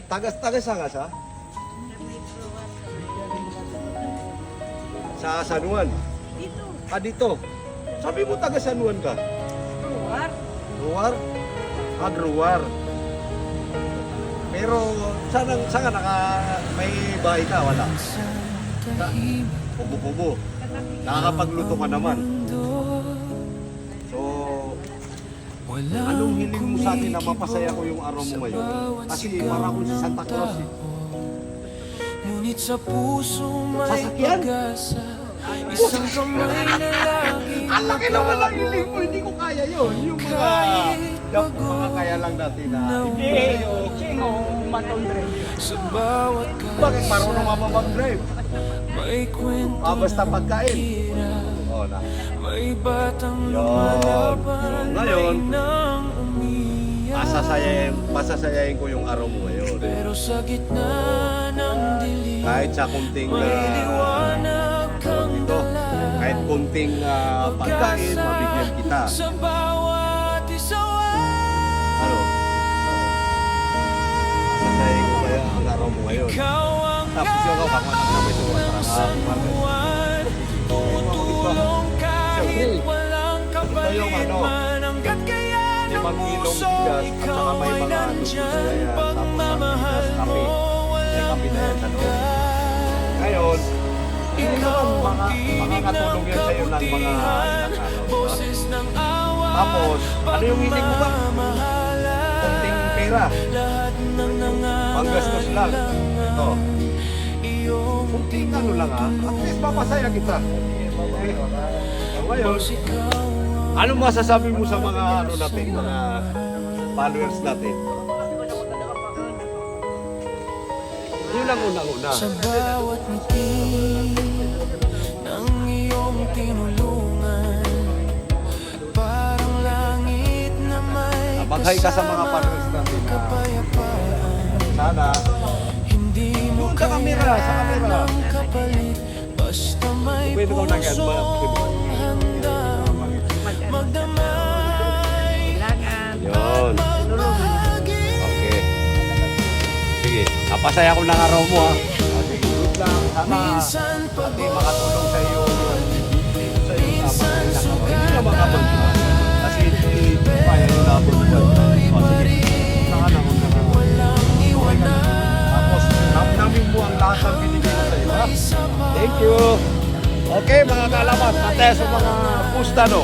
Tagas nga sa? Sa San Juan? Dito. Dito. Sabi mo taga San Juan ka? Luar. Ruar? Ruar. Pero saan ka may bahay ka? Wala. Kubo-kubo. Nakakapagluto ka naman. So, anong hiling mo sa akin na mapasaya ko yung araw mo ngayon? Kasi para akong si Santa Claus eh. Ngunit sa puso may Sasakyan? pag-asa, isang kamay na lagi Ang laki naman lang hiling mo, hindi ko kaya yun. Yung mga kaya lang natin na Hindi, Ching, matondre. sa bawat bakit marunong mag-drive? may kwento Basta pagkain. Oo na. may batang Yun. lumalaban Ngayon, nang umiyak. Pasasayain ko yung araw mo ngayon. Pero sa gitna ng dilim Kahit sa kunting may liwanag kang ito, kahit kunting pagkain, mabigyan kita. sa bawat isawan. Ano? Pasasayain ko kaya ang araw mo ngayon. Ikaw ang Tapos yung ako, kakuha na kami ito. San Juan, tumutulong kahit walang kapalit man hanggat kaya ng 5 kilong puso, bigas at ikaw saka may ay mga nandyan, tapos pagmamahal ang mo may kape na yan sa loob. Ngayon, hindi ikaw naman ang tinig makakatulong ng yan sa'yo ng mga kabutihan, ilang araw. boses ng awa, Tapos, ano yung hiling mo ba? pagmamahalan, Kunting pera. lahat ng Panggastos lang. Ito. iyong Kunting ano lang ha. At least mapasaya kita. Okay. Ngayon, ikaw ano masasabi mo sa mga ano natin, mga followers natin? Yun ang unang-una. sa bawat ngiti ng iyong tinulungan, parang langit na may Maghay ka sa mga followers natin na kapayapaan. sana Hindi mo doon sa camera, sa camera. ng kapalit, basta may Pwede ko nang yan, pusong handang magdamay Kailangan. Yun. magbahagi. Okay. Sige, napasaya ko ng araw mo ha. Sige, good lang. Sana Minsan hindi makatulong sa iyo. Sa iyo minsan hindi na makapag sugat, kasi hindi kaya yung labot mo. Saka na kung walang iwanan. tapos namin mo ang lahat ng binigay ko sa iyo ha. Thank you. Okay mga kalamat, pati sa mga pusta no.